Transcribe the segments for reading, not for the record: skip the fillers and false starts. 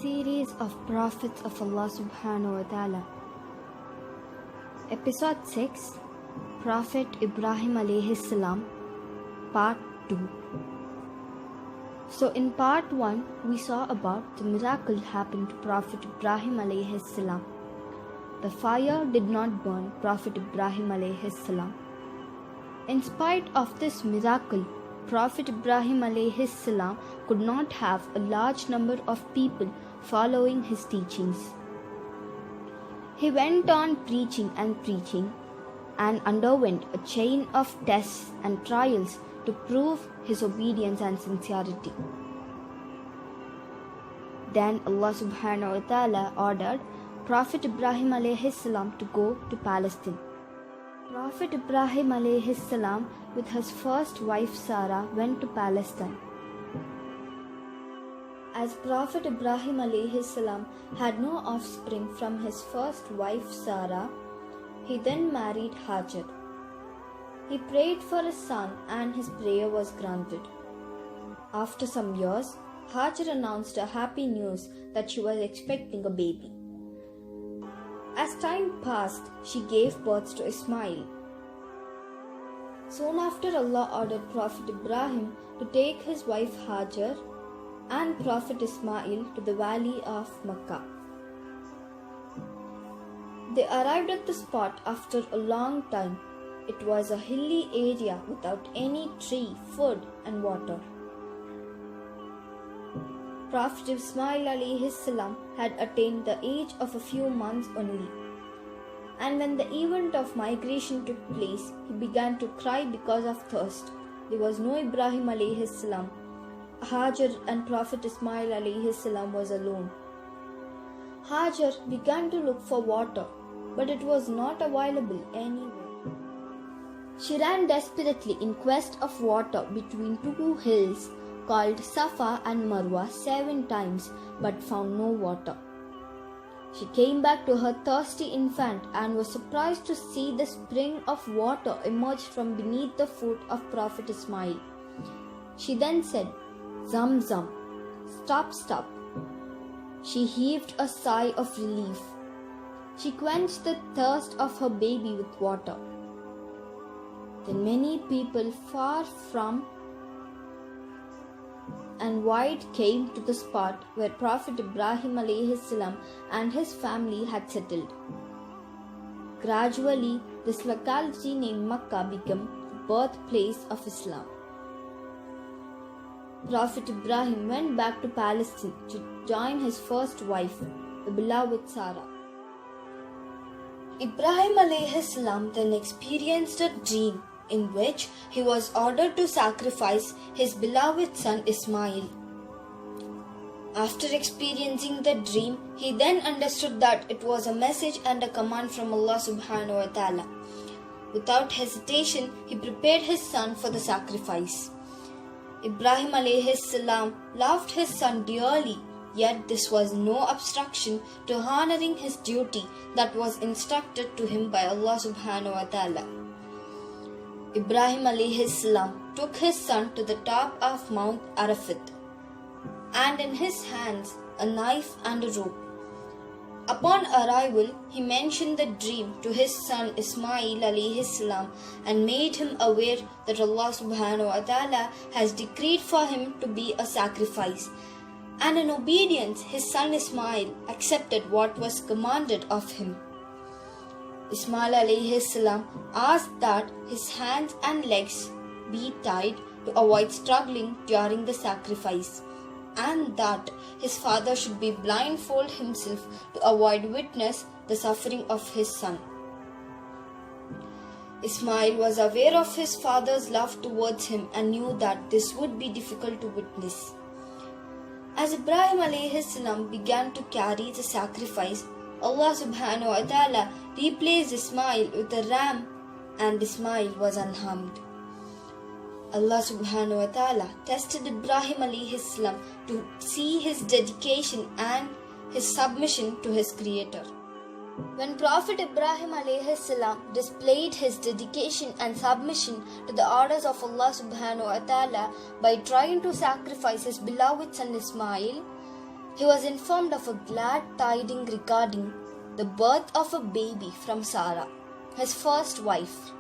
Series of Prophets of Allah Subhanahu wa Ta'ala. Episode 6, Prophet Ibrahim alayhi salam, Part 2. So in Part 1, we saw about the miracle happened to Prophet Ibrahim alayhi salam. The fire did not burn Prophet Ibrahim alayhi salam. In spite of this miracle, Prophet Ibrahim alayhi salam could not have a large number of people following his teachings. He went on preaching and underwent a chain of tests and trials to prove his obedience and sincerity. Then Allah subhanahu wa ta'ala ordered Prophet Ibrahim alayhi salam to go to Palestine. Prophet Ibrahim alayhi salam with his first wife Sarah went to Palestine. As Prophet Ibrahim alayhi salam had no offspring from his first wife Sarah, he then married Hajar. He prayed for a son and his prayer was granted. After some years, Hajar announced a happy news that she was expecting a baby. As time passed, she gave birth to Ismail. Soon after, Allah ordered Prophet Ibrahim to take his wife Hajar and Prophet Ismail to the valley of Makkah. They arrived at the spot after a long time. It was a hilly area without any tree, food and water. Prophet Ismail alayhi salam had attained the age of a few months only. And when the event of migration took place, he began to cry because of thirst. There was no Ibrahim alayhi salam. Hajar and Prophet Ismail alayhi salam was alone. Hajar began to look for water, but it was not available anywhere. She ran desperately in quest of water between two hills called Safa and Marwa 7 times, but found no water. She came back to her thirsty infant and was surprised to see the spring of water emerge from beneath the foot of Prophet Ismail. She then said, "Zam Zam, stop. She heaved a sigh of relief. She quenched the thirst of her baby with water. Then many people far from and wide came to the spot where Prophet Ibrahim alayhi salam and his family had settled. Gradually, this locality named Makkah became the birthplace of Islam. Prophet Ibrahim went back to Palestine to join his first wife, the beloved Sarah. Ibrahim alayhi salam then experienced a dream in which he was ordered to sacrifice his beloved son Ismail. After experiencing the dream, he then understood that it was a message and a command from Allah subhanahu wa ta'ala. Without hesitation, he prepared his son for the sacrifice. Ibrahim alayhi salam loved his son dearly, yet this was no obstruction to honoring his duty that was instructed to him by Allah subhanahu wa ta'ala. Ibrahim alayhi salam took his son to the top of Mount Arafat, and in his hands a knife and a rope. Upon arrival, he mentioned the dream to his son Ismail alayhi salam and made him aware that Allah subhanahu wa ta'ala has decreed for him to be a sacrifice. And in obedience, his son Ismail accepted what was commanded of him. Ismail alayhi salam asked that his hands and legs be tied to avoid struggling during the sacrifice, and that his father should be blindfold himself to avoid witness the suffering of his son. Ismail was aware of his father's love towards him and knew that this would be difficult to witness. As Ibrahim alayhi salam began to carry the sacrifice, Allah subhanahu wa ta'ala replaced Ismail with a ram and Ismail was unharmed. Allah subhanahu wa ta'ala tested Ibrahim alayhi salam to see his dedication and his submission to his creator. When Prophet Ibrahim alayhi salam displayed his dedication and submission to the orders of Allah subhanahu wa ta'ala by trying to sacrifice his beloved son Ismail, he was informed of a glad tidings regarding the birth of a baby from Sarah, his first wife.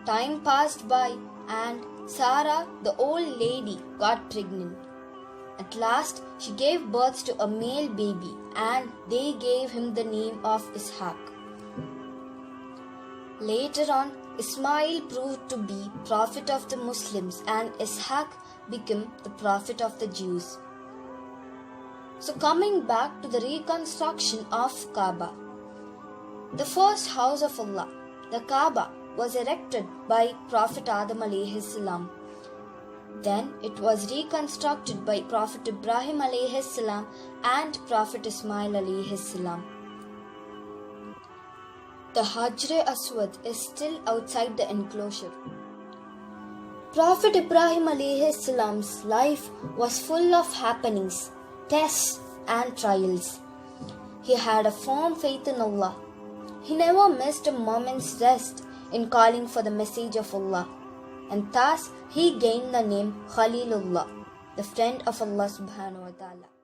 Time passed by and Sarah, the old lady, got pregnant. At last, she gave birth to a male baby and they gave him the name of Ishaq. Later on, Ismail proved to be prophet of the Muslims and Ishaq became the prophet of the Jews. So coming back to the reconstruction of Kabah. The first house of Allah, the Kabah, was erected by Prophet Adam alayhi salam. Then it was reconstructed by Prophet Ibrahim alayhi salam and Prophet Ismail alayhi salam. The Hajr Aswad is still outside the enclosure. Prophet Ibrahim alayhi salam's life was full of happenings, tests and trials. He had a firm faith in Allah. He never missed a moment's rest in calling for the message of Allah, and thus he gained the name Khalilullah, the friend of Allah subhanahu wa ta'ala.